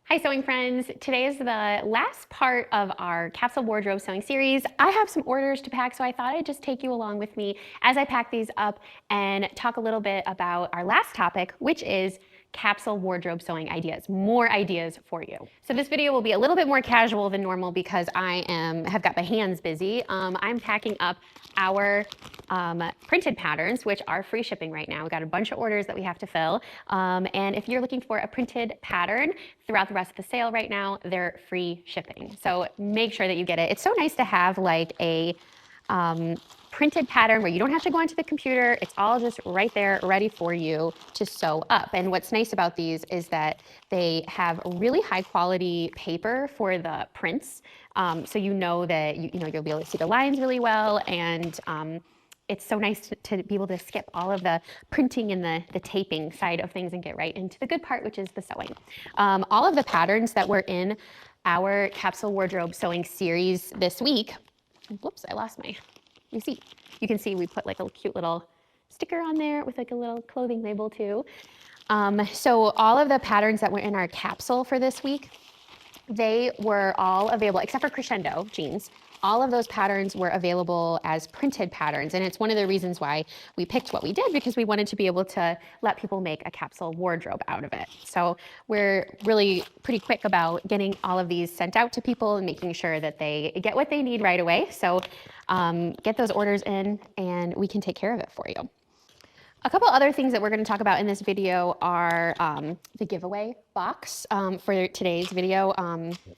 Hi sewing friends, today is the last part of our capsule wardrobe sewing series. I have some orders to pack, so I thought I'd just take you along with me as I pack these up and talk a little bit about our last topic, which is capsule wardrobe sewing ideas, more ideas for you. So this video will be a little bit more casual than normal because I have got my hands busy. I'm packing up our printed patterns, which are free shipping right now. We got a bunch of orders that we have to fill. And if you're looking for a printed pattern throughout the rest of the sale right now, they're free shipping. So make sure that you get it. It's so nice to have like a printed pattern where you don't have to go onto the computer. It's all just right there ready for you to sew up. And what's nice about these is that they have really high quality paper for the prints. So you know that you'll be able to see the lines really well, and it's so nice to be able to skip all of the printing and the taping side of things and get right into the good part, which is the sewing. All of the patterns that were in our capsule wardrobe sewing series this week, whoops, I lost my receipt. You can see we put like a cute little sticker on there with like a little clothing label too. So all of the patterns that were in our capsule for this week, they were all available, except for Crescendo jeans. All of those patterns were available as printed patterns. And it's one of the reasons why we picked what we did, because we wanted to be able to let people make a capsule wardrobe out of it. So we're really pretty quick about getting all of these sent out to people and making sure that they get what they need right away. So get those orders in and we can take care of it for you. A couple other things that we're going to talk about in this video are the giveaway box for today's video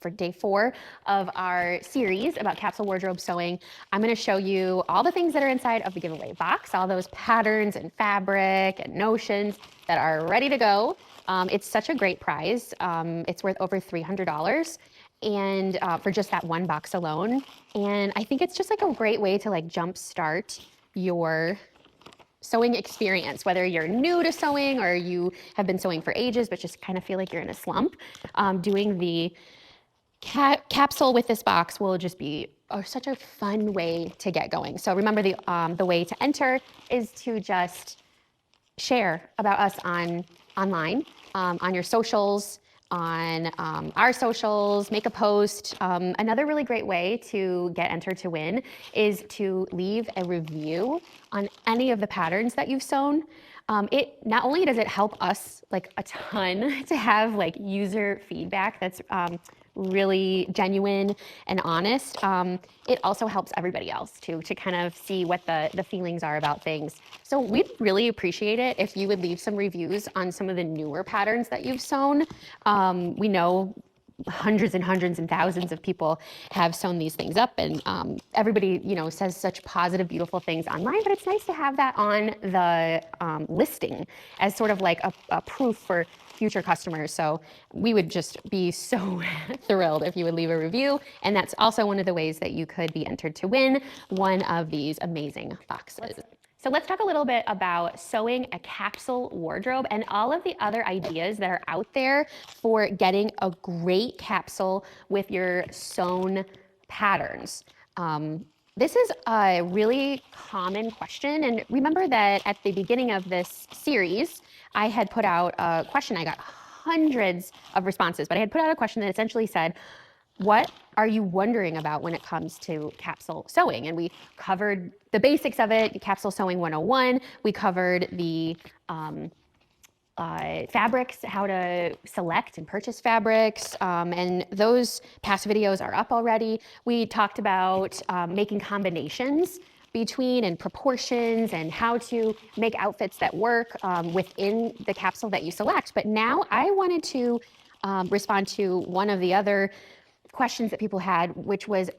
for day 4 of our series about capsule wardrobe sewing. I'm going to show you all the things that are inside of the giveaway box, all those patterns and fabric and notions that are ready to go. It's such a great prize. It's worth over $300 and for just that one box alone. And I think it's just like a great way to like jumpstart your sewing experience, whether you're new to sewing or you have been sewing for ages but just kind of feel like you're in a slump. Doing the capsule with this box will just be such a fun way to get going. So remember, the way to enter is to just share about us online, on your socials, on our socials, make a post. Another really great way to get entered to win is to leave a review on any of the patterns that you've sewn. It not only does it help us like a ton to have like user feedback that's really genuine and honest, it also helps everybody else too, to kind of see what the feelings are about things. So we'd really appreciate it if you would leave some reviews on some of the newer patterns that you've sewn. We know hundreds and hundreds and thousands of people have sewn these things up, and everybody says such positive, beautiful things online, but it's nice to have that on the listing as sort of like a proof for future customers. So we would just be so thrilled if you would leave a review, and that's also one of the ways that you could be entered to win one of these amazing boxes. So let's talk a little bit about sewing a capsule wardrobe and all of the other ideas that are out there for getting a great capsule with your sewn patterns. This is a really common question, and remember that at the beginning of this series, I had put out a question. I got hundreds of responses, but I had put out a question that essentially said, what are you wondering about when it comes to capsule sewing? And we covered the basics of it, Capsule Sewing 101. We covered the fabrics, how to select and purchase fabrics, and those past videos are up already. We talked about making combinations between and proportions and how to make outfits that work within the capsule that you select. But now I wanted to respond to one of the other questions that people had, which was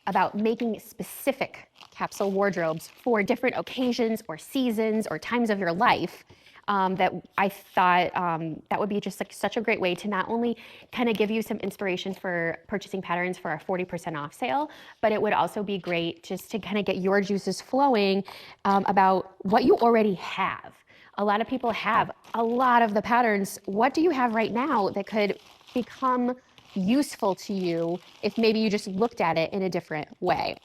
about making specific capsule wardrobes for different occasions or seasons or times of your life. That I thought that would be just like such a great way to not only kind of give you some inspiration for purchasing patterns for our 40% off sale, but it would also be great just to kind of get your juices flowing about what you already have. A lot of people have a lot of the patterns. What do you have right now that could become useful to you if maybe you just looked at it in a different way.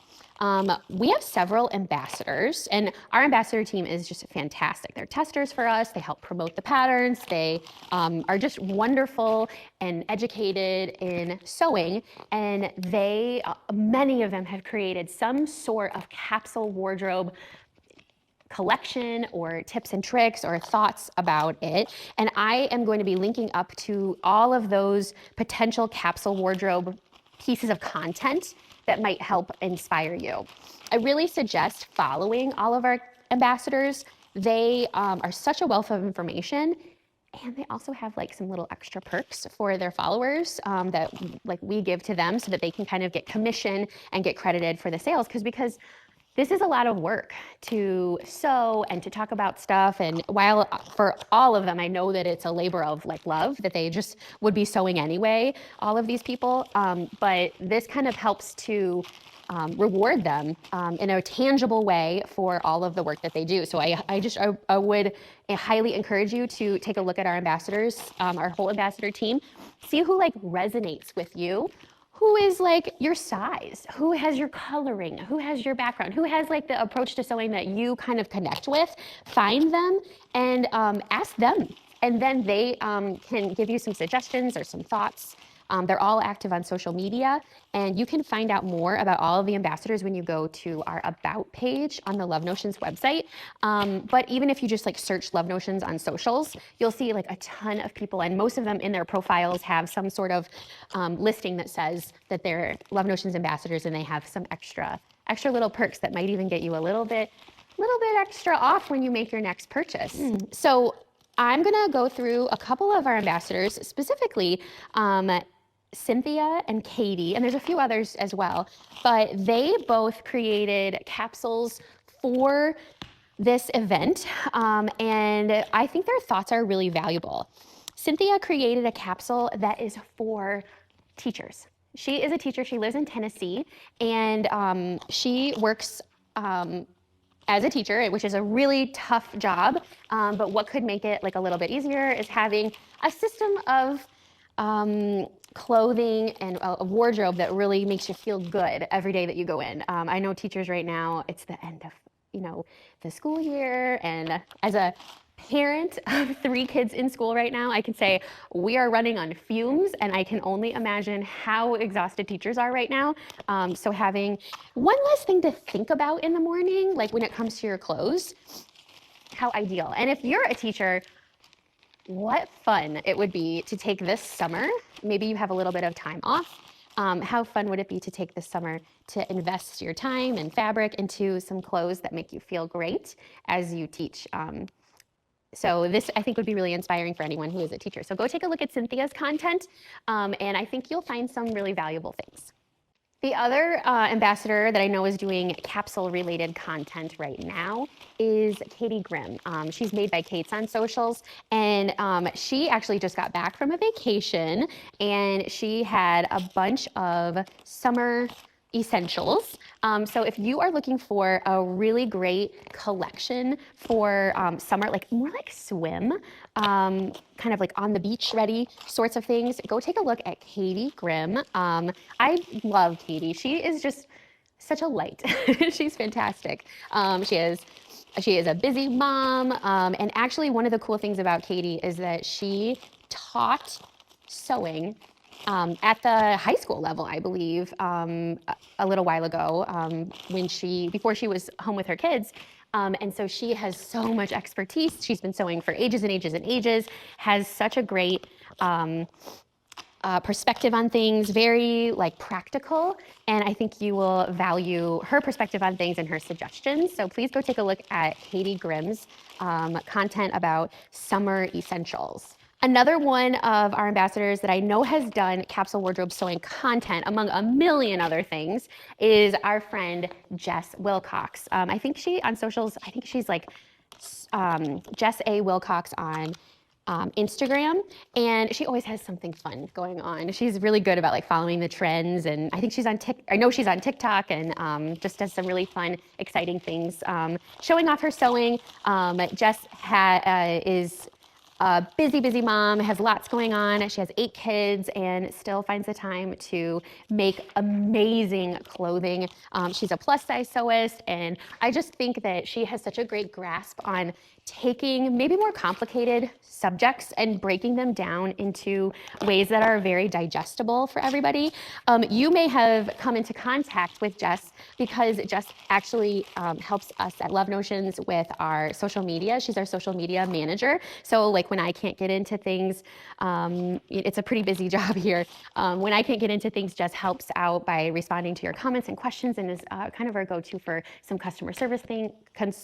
We have several ambassadors, and our ambassador team is just fantastic. They're testers for us. They help promote the patterns. They are just wonderful and educated in sewing, and many of them have created some sort of capsule wardrobe collection or tips and tricks or thoughts about it. And I am going to be linking up to all of those potential capsule wardrobe pieces of content that might help inspire you. I really suggest following all of our ambassadors. They are such a wealth of information, and they also have like some little extra perks for their followers that like we give to them so that they can kind of get commission and get credited for the sales, because this is a lot of work to sew and to talk about stuff. And while for all of them, I know that it's a labor of like love, that they just would be sewing anyway, all of these people. But this kind of helps to reward them in a tangible way for all of the work that they do. So I would highly encourage you to take a look at our ambassadors, our whole ambassador team, see who like resonates with you. Who is like your size, who has your coloring, who has your background, who has like the approach to sewing that you kind of connect with. Find them and ask them. And then they can give you some suggestions or some thoughts. They're all active on social media, and you can find out more about all of the ambassadors when you go to our About page on the Love Notions website. But even if you just like search Love Notions on socials, you'll see like a ton of people, and most of them in their profiles have some sort of listing that says that they're Love Notions ambassadors, and they have some extra little perks that might even get you a little bit extra off when you make your next purchase. So I'm gonna go through a couple of our ambassadors, specifically Cynthia and Katie, and there's a few others as well, but they both created capsules for this event, and I think their thoughts are really valuable. Cynthia created a capsule that is for teachers. She is a teacher. She lives in Tennessee, and she works as a teacher, which is a really tough job, but what could make it like a little bit easier is having a system of clothing and a wardrobe that really makes you feel good every day that you go in. I know teachers right now, it's the end of, the school year, and as a parent of 3 kids in school right now, I can say we are running on fumes, and I can only imagine how exhausted teachers are right now. So having one less thing to think about in the morning, like when it comes to your clothes, how ideal. And if you're a teacher, what fun it would be to take this summer. Maybe you have a little bit of time off. How fun would it be to take this summer to invest your time and fabric into some clothes that make you feel great as you teach? So this, I think, would be really inspiring for anyone who is a teacher. So go take a look at Cynthia's content, and I think you'll find some really valuable things. The other ambassador that I know is doing capsule-related content right now is Katie Grimm. She's Made by Kate's on socials, and she actually just got back from a vacation, and she had a bunch of summer essentials. So if you are looking for a really great collection for summer, like more like swim, kind of like on the beach ready sorts of things, go take a look at Katie Grimm. I love Katie. She is just such a light. She's fantastic. She is a busy mom, and actually one of the cool things about Katie is that she taught sewing at the high school level, I believe, a little while ago, before she was home with her kids. And so she has so much expertise. She's been sewing for ages and ages and ages, has such a great perspective on things, very like practical, and I think you will value her perspective on things and her suggestions. So please go take a look at Katie Grimm's content about summer essentials. Another one of our ambassadors that I know has done capsule wardrobe sewing content, among a million other things, is our friend Jess Wilcox. I think on socials, I think she's like Jess A. Wilcox on Instagram, and she always has something fun going on. She's really good about like following the trends, and I think I know she's on TikTok, and just does some really fun, exciting things, showing off her sewing. Jess is a busy mom, has lots going on. She has 8 kids and still finds the time to make amazing clothing. She's a plus size sewist, and I just think that she has such a great grasp on taking maybe more complicated subjects and breaking them down into ways that are very digestible for everybody. You may have come into contact with Jess because Jess actually helps us at Love Notions with our social media. She's our social media manager. So like when I can't get into things, it's a pretty busy job here. When I can't get into things, Jess helps out by responding to your comments and questions, and is kind of our go-to for some customer service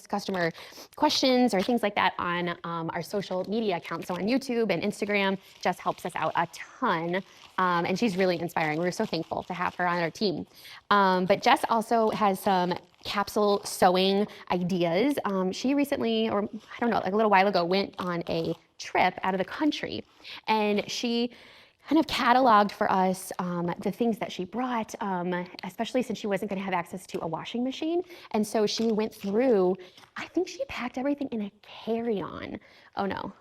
customer questions or things like that on our social media accounts. So on YouTube and Instagram, Jess helps us out a ton, and she's really inspiring. We're so thankful to have her on our team. But Jess also has some capsule sewing ideas. She recently, or I don't know, like a little while ago, went on a trip out of the country, and she kind of cataloged for us the things that she brought, especially since she wasn't going to have access to a washing machine. And so she went through, I think she packed everything in a carry-on. Oh no,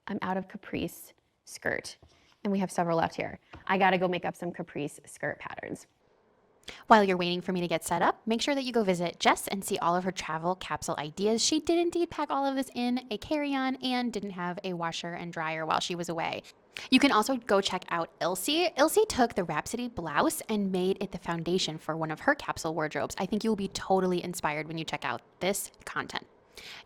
I'm out of caprice skirt, and we have several left here. I got to go make up some caprice skirt patterns. While you're waiting for me to get set up, make sure that you go visit Jess and see all of her travel capsule ideas. She did indeed pack all of this in a carry-on and didn't have a washer and dryer while she was away. You can also go check out Ilse. Ilse took the Rhapsody blouse and made it the foundation for one of her capsule wardrobes. I think you will be totally inspired when you check out this content.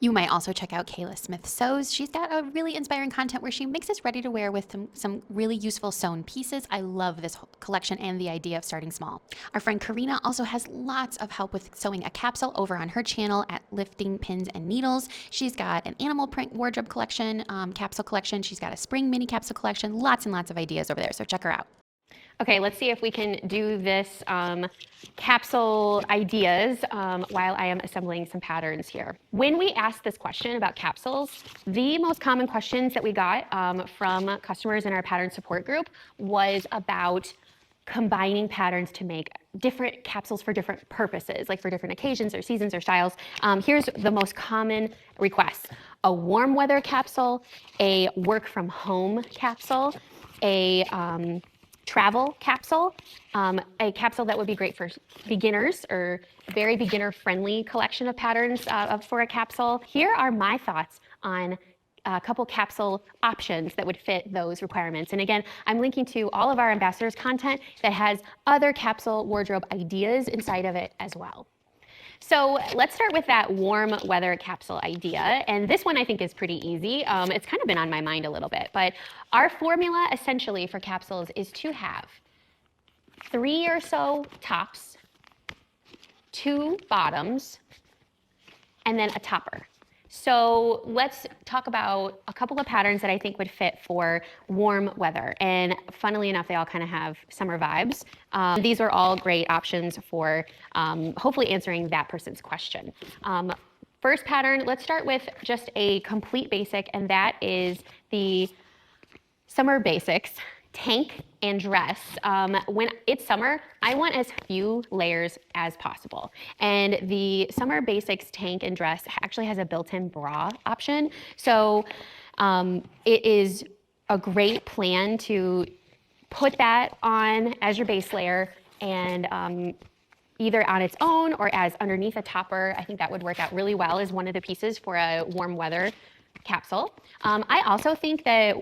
You might also check out Kayla Smith Sews. She's got a really inspiring content where she makes us ready to wear with some really useful sewn pieces. I love this collection and the idea of starting small. Our friend Karina also has lots of help with sewing a capsule over on her channel at Lifting Pins and Needles. She's got an animal print wardrobe collection, capsule collection. She's got a spring mini capsule collection, lots and lots of ideas over there, so check her out. Okay, let's see if we can do this capsule ideas while I am assembling some patterns here. When we asked this question about capsules, the most common questions that we got from customers in our pattern support group was about combining patterns to make different capsules for different purposes, like for different occasions or seasons or styles. Here's the most common requests: a warm weather capsule, a work from home capsule, a travel capsule, a capsule that would be great for beginners or very beginner friendly collection of patterns for a capsule. Here are my thoughts on a couple capsule options that would fit those requirements. And again, I'm linking to all of our ambassadors content that has other capsule wardrobe ideas inside of it as well. So let's start with that warm weather capsule idea. And this one I think is pretty easy. It's kind of been on my mind a little bit, but our formula essentially for capsules is to have 3 or so tops, 2 bottoms, and then a topper. So let's talk about a couple of patterns that I think would fit for warm weather. And funnily enough, they all kind of have summer vibes. These are all great options for hopefully answering that person's question. First pattern, let's start with just a complete basic, and that is the summer basics tank and dress. When it's summer, I want as few layers as possible. And the summer basics tank and dress actually has a built-in bra option. So it is a great plan to put that on as your base layer, and either on its own or as underneath a topper. I think that would work out really well as one of the pieces for a warm weather capsule. I also think that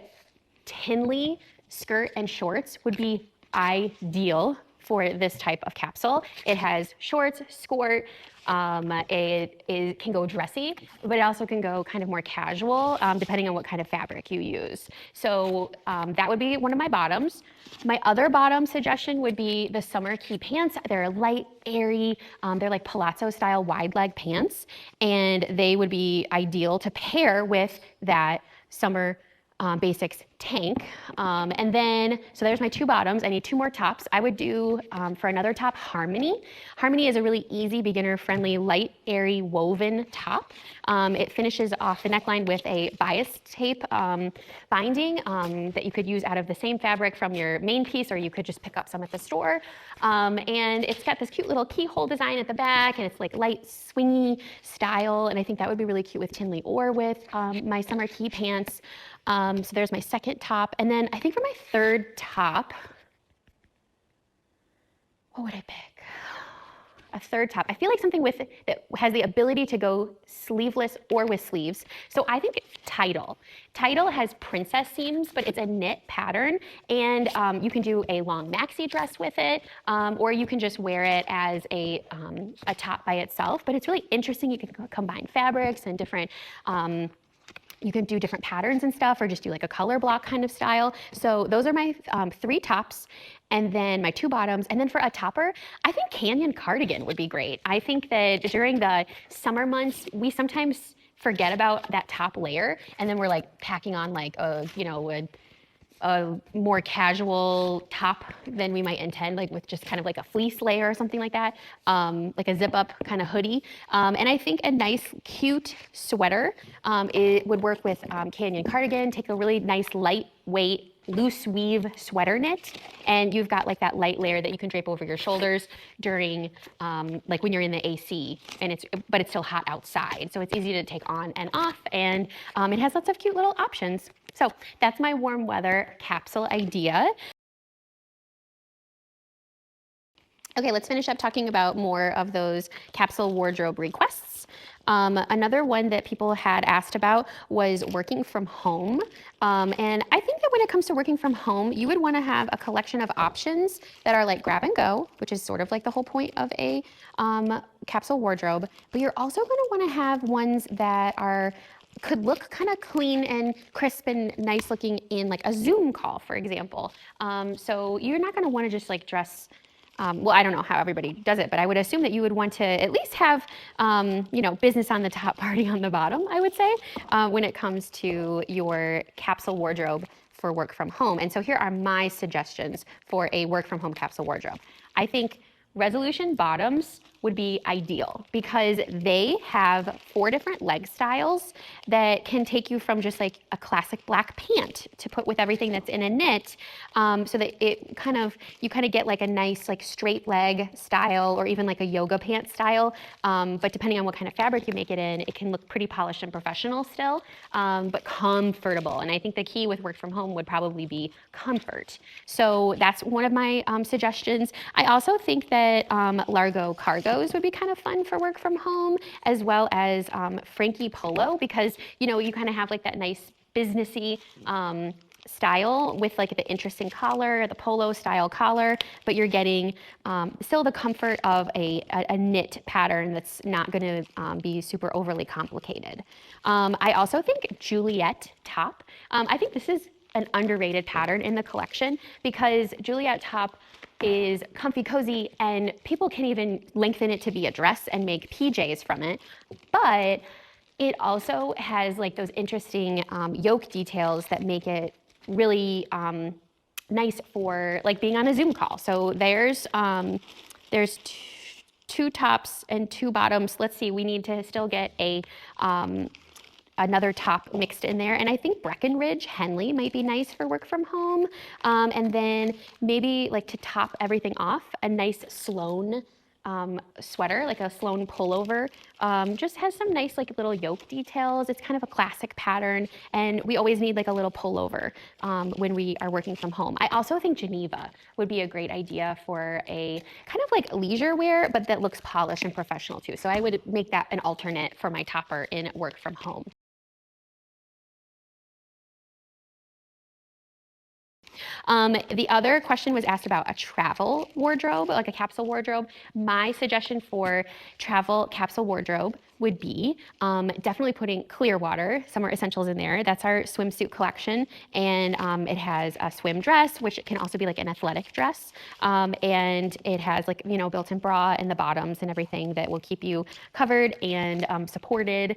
Tinley skirt and shorts would be ideal for this type of capsule. It has shorts, skirt, it can go dressy, but it also can go kind of more casual depending on what kind of fabric you use. So that would be one of my bottoms. My other bottom suggestion would be the summer key pants. They're light, airy, they're like palazzo style wide leg pants, and they would be ideal to pair with that summer basics tank. And then, so there's my 2 bottoms. I need 2 more tops. I would do, for another top, Harmony. Harmony is a really easy, beginner-friendly, light, airy, woven top. It finishes off the neckline with a bias tape binding that you could use out of the same fabric from your main piece, or you could just pick up some at the store. And it's got this cute little keyhole design at the back, and it's like light, swingy style, and I think that would be really cute with Tinley or with my summer key pants. So there's my second top. And then I think for my third top, what would I pick? A third top. I feel like something with that has the ability to go sleeveless or with sleeves. So I think Tidal. Tidal has princess seams, but it's a knit pattern, and you can do a long maxi dress with it, or you can just wear it as a top by itself. But it's really interesting. You can combine fabrics and different. You can do different patterns and stuff, or just do like a color block kind of style. So those are my 3 tops, and then my 2 bottoms. And then for a topper, I think canyon cardigan would be great. I think that during the summer months, we sometimes forget about that top layer, and then we're like packing on like a more casual top than we might intend, like with just kind of like a fleece layer or something like that, like a zip up kind of hoodie. And I think a nice, cute sweater, it would work with canyon cardigan. Take a really nice, lightweight, loose weave sweater knit, and you've got like that light layer that you can drape over your shoulders during like when you're in the AC, and but it's still hot outside, so it's easy to take on and off, and it has lots of cute little options. So that's my warm weather capsule idea. Okay, let's finish up talking about more of those capsule wardrobe requests. Another one that people had asked about was working from home. And I think that when it comes to working from home, you would want to have a collection of options that are like grab and go, which is sort of like the whole point of a capsule wardrobe. But you're also going to want to have ones that could look kind of clean and crisp and nice looking in like a Zoom call, for example. So you're not going to want to just like dress. Well, I don't know how everybody does it, but I would assume that you would want to at least have, business on the top, party on the bottom, I would say, when it comes to your capsule wardrobe for work from home. And so here are my suggestions for a work from home capsule wardrobe. I think resolution bottoms would be ideal because they have 4 different leg styles that can take you from just like a classic black pant to put with everything that's in a knit, so that you kind of get like a nice like straight leg style, or even like a yoga pant style. But depending on what kind of fabric you make it in, it can look pretty polished and professional still, but comfortable. And I think the key with work from home would probably be comfort. So that's one of my suggestions. I also think that Largo cargos would be kind of fun for work from home, as well as Frankie polo, because you kind of have like that nice businessy style with like the interesting collar, the polo style collar, but you're getting still the comfort of a knit pattern that's not going to be super overly complicated. I also think Juliet top. I think this is an underrated pattern in the collection, because Juliet top is comfy, cozy, and people can even lengthen it to be a dress and make PJs from it. But it also has like those interesting yoke details that make it really nice for like being on a Zoom call. So there's 2 tops and 2 bottoms. Let's see, we need to still get another top mixed in there. And I think Breckenridge Henley might be nice for work from home. And then maybe like to top everything off, a nice Sloan sweater, like a Sloan pullover, just has some nice like little yoke details. It's kind of a classic pattern, and we always need like a little pullover when we are working from home. I also think Geneva would be a great idea for a kind of like leisure wear, but that looks polished and professional too. So I would make that an alternate for my topper in work from home. The other question was asked about a travel wardrobe, like a capsule wardrobe. My suggestion for travel capsule wardrobe would be definitely putting Clearwater Summer Essentials in there. That's our swimsuit collection, and it has a swim dress, which can also be like an athletic dress, and it has like built-in bra in the bottoms and everything that will keep you covered and supported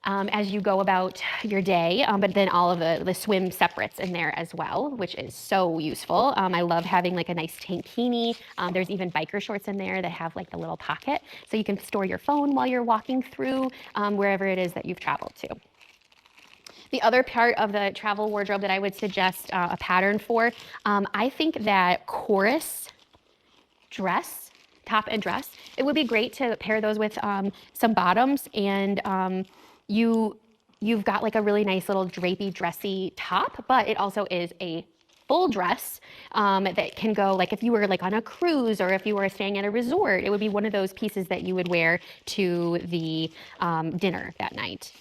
as you go about your day, but then all of the swim separates in there as well, which is so useful. I love having like a nice tankini. There's even biker shorts in there that have like the little pocket, so you can store your phone while you're walking through wherever it is that you've traveled to. The other part of the travel wardrobe that I would suggest a pattern for, I think that chorus dress, top and dress, it would be great to pair those with some bottoms, and you you've got like a really nice little drapey, dressy top, but it also is a full dress that can go, like if you were like on a cruise or if you were staying at a resort, it would be one of those pieces that you would wear to the dinner that night.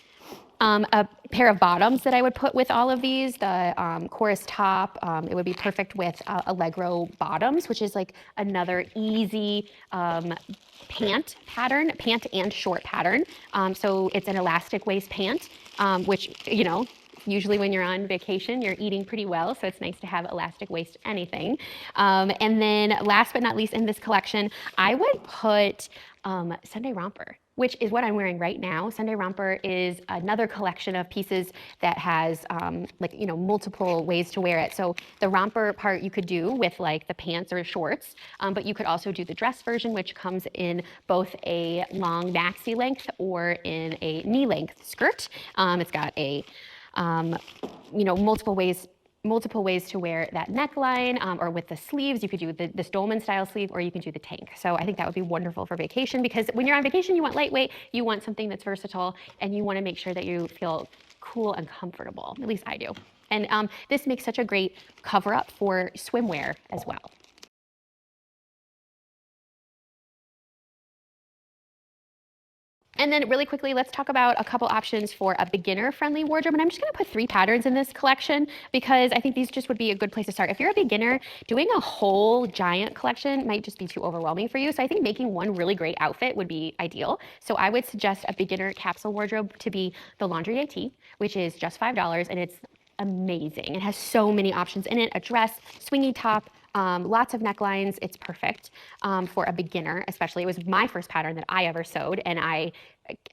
A pair of bottoms that I would put with all of these, the chorus top, it would be perfect with Allegro bottoms, which is like another easy pant pattern, pant and short pattern. So it's an elastic waist pant, which, you know, usually when you're on vacation, you're eating pretty well, so it's nice to have elastic waist anything. And then last but not least in this collection, I would put Sunday Romper, which is what I'm wearing right now. Sunday Romper is another collection of pieces that has like, you know, multiple ways to wear it. So the romper part you could do with like the pants or shorts, but you could also do the dress version, which comes in both a long maxi length or in a knee length skirt. It's got a you know, multiple ways to wear that neckline, or with the sleeves. You could do this dolman style sleeve, or you can do the tank. So I think that would be wonderful for vacation, because when you're on vacation, you want lightweight, you want something that's versatile, and you want to make sure that you feel cool and comfortable. At least I do. And this makes such a great cover up for swimwear as well. And then really quickly, let's talk about a couple options for a beginner-friendly wardrobe. And I'm just gonna put 3 patterns in this collection because I think these just would be a good place to start. If you're a beginner, doing a whole giant collection might just be too overwhelming for you. So I think making one really great outfit would be ideal. So I would suggest a beginner capsule wardrobe to be the Laundry Day Tee, which is just $5, and it's amazing. It has so many options in it: a dress, swingy top, lots of necklines. It's perfect for a beginner, especially. It was my first pattern that I ever sewed, and I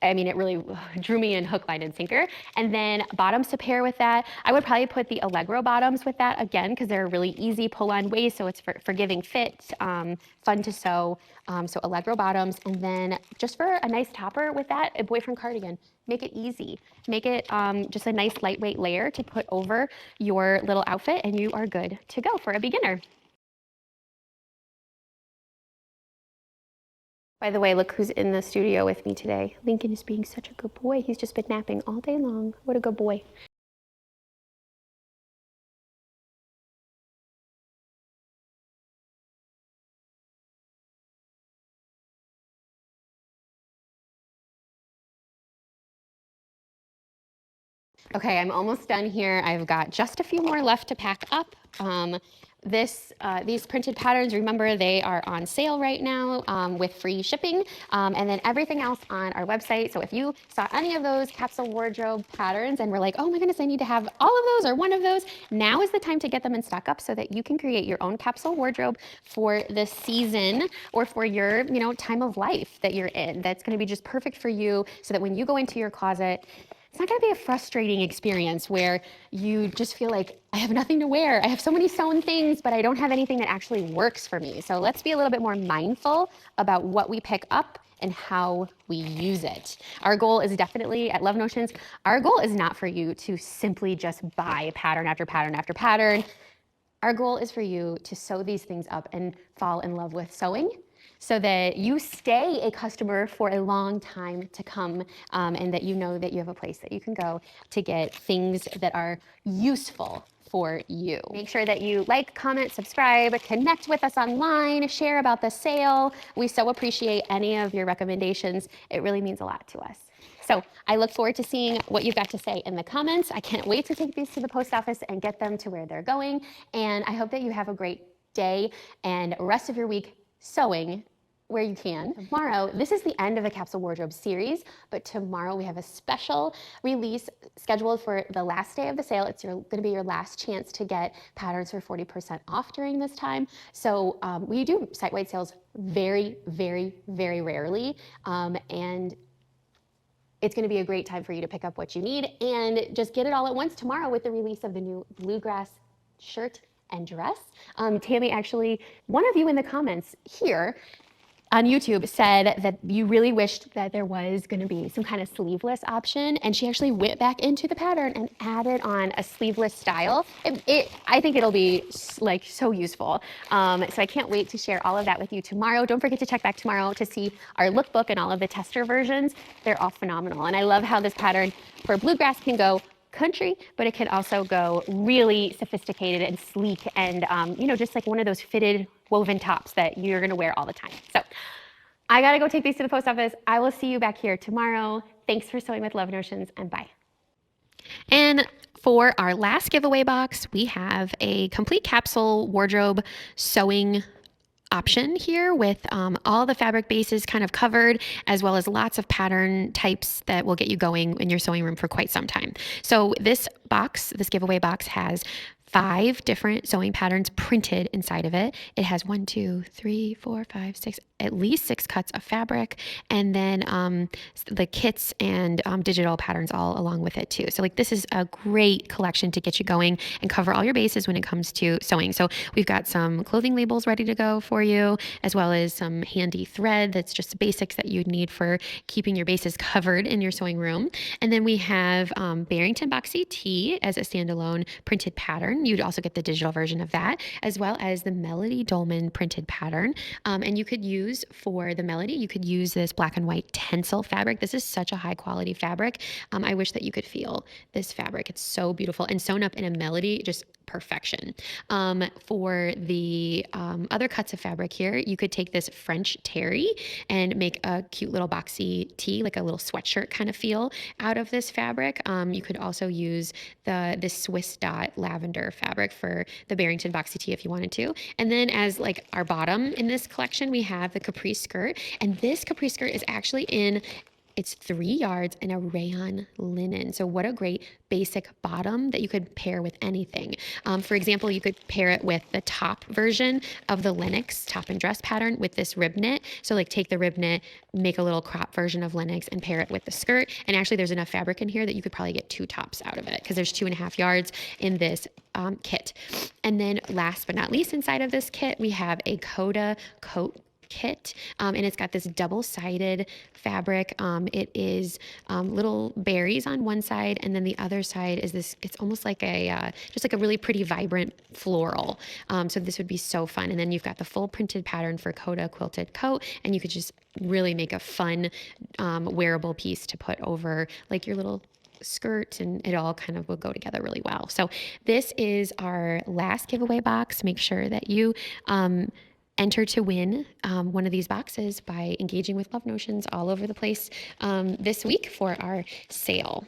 mean, it really drew me in hook, line, and sinker. And then bottoms to pair with that, I would probably put the Allegro bottoms with that again, because they're a really easy pull-on waist, so it's forgiving fit, fun to sew. So Allegro bottoms, and then just for a nice topper with that, a boyfriend cardigan. Make it easy. Make it just a nice lightweight layer to put over your little outfit, and you are good to go for a beginner. By the way, look who's in the studio with me today. Lincoln is being such a good boy. He's just been napping all day long. What a good boy. Okay, I'm almost done here. I've got just a few more left to pack up. These printed patterns, remember, they are on sale right now with free shipping, and then everything else on our website. So if you saw any of those capsule wardrobe patterns and were like, oh my goodness, I need to have all of those or one of those, now is the time to get them in stock up so that you can create your own capsule wardrobe for the season or for your, you know, time of life that you're in. That's going to be just perfect for you, so that when you go into your closet, it's not going to be a frustrating experience where you just feel like, I have nothing to wear. I have so many sewn things, but I don't have anything that actually works for me. So let's be a little bit more mindful about what we pick up and how we use it. Our goal is definitely, at Love Notions, our goal is not for you to simply just buy pattern after pattern after pattern. Our goal is for you to sew these things up and fall in love with sewing, so that you stay a customer for a long time to come, and that you know that you have a place that you can go to get things that are useful for you. Make sure that you like, comment, subscribe, connect with us online, share about the sale. We so appreciate any of your recommendations. It really means a lot to us. So I look forward to seeing what you've got to say in the comments. I can't wait to take these to the post office and get them to where they're going. And I hope that you have a great day and rest of your week sewing where you can. Tomorrow, this is the end of the Capsule Wardrobe series, but tomorrow we have a special release scheduled for the last day of the sale. It's going to be your last chance to get patterns for 40% off during this time. So we do site-wide sales very, very, very rarely, and it's going to be a great time for you to pick up what you need and just get it all at once tomorrow with the release of the new bluegrass shirt and dress. Tammy, actually, one of you in the comments here on YouTube said that you really wished that there was going to be some kind of sleeveless option, and she actually went back into the pattern and added on a sleeveless style. I think it'll be like so useful. So I can't wait to share all of that with you tomorrow. Don't forget to check back tomorrow to see our lookbook and all of the tester versions. They're all phenomenal, and I love how this pattern for bluegrass can go country, but it can also go really sophisticated and sleek and, just like one of those fitted woven tops that you're gonna wear all the time. So I gotta go take these to the post office. I will see you back here tomorrow. Thanks for sewing with Love Notions, and bye. And for our last giveaway box, we have a complete capsule wardrobe sewing option here with all the fabric bases kind of covered, as well as lots of pattern types that will get you going in your sewing room for quite some time. So this giveaway box has 5 different sewing patterns printed inside of it. It has 1, 2, 3, 4, 5, 6, at least 6 cuts of fabric, and then the kits and digital patterns all along with it too. So like this is a great collection to get you going and cover all your bases when it comes to sewing. So we've got some clothing labels ready to go for you, as well as some handy thread that's just the basics that you'd need for keeping your bases covered in your sewing room. And then we have Barrington Boxy Tee as a standalone printed pattern. You'd also get the digital version of that, as well as the Melody Dolman printed pattern. And you could use for the Melody, you could use this black and white tencel fabric. This is such a high quality fabric. I wish that you could feel this fabric. It's so beautiful and sewn up in a Melody, just perfection. For the other cuts of fabric here, you could take this French terry and make a cute little boxy tee, like a little sweatshirt kind of feel out of this fabric. You could also use this Swiss dot lavender fabric for the Barrington boxy tee if you wanted to. And then as like our bottom in this collection, we have the capri skirt, and this capri skirt is actually it's 3 yards and a rayon linen. So what a great basic bottom that you could pair with anything. For example, you could pair it with the top version of the Lennox top and dress pattern with this rib knit. So like take the rib knit, make a little crop version of Lennox and pair it with the skirt. And actually there's enough fabric in here that you could probably get 2 tops out of it because there's 2.5 yards in this kit. And then last but not least, inside of this kit, we have a Coda coat kit, and it's got this double-sided fabric. It is little berries on one side, and then the other side is this, it's almost like just like a really pretty vibrant floral. So this would be so fun. And then you've got the full printed pattern for Coda quilted coat, and you could just really make a fun wearable piece to put over like your little skirt, and it all kind of will go together really well. So this is our last giveaway box. Make sure that you enter to win one of these boxes by engaging with Love Notions all over the place this week for our sale.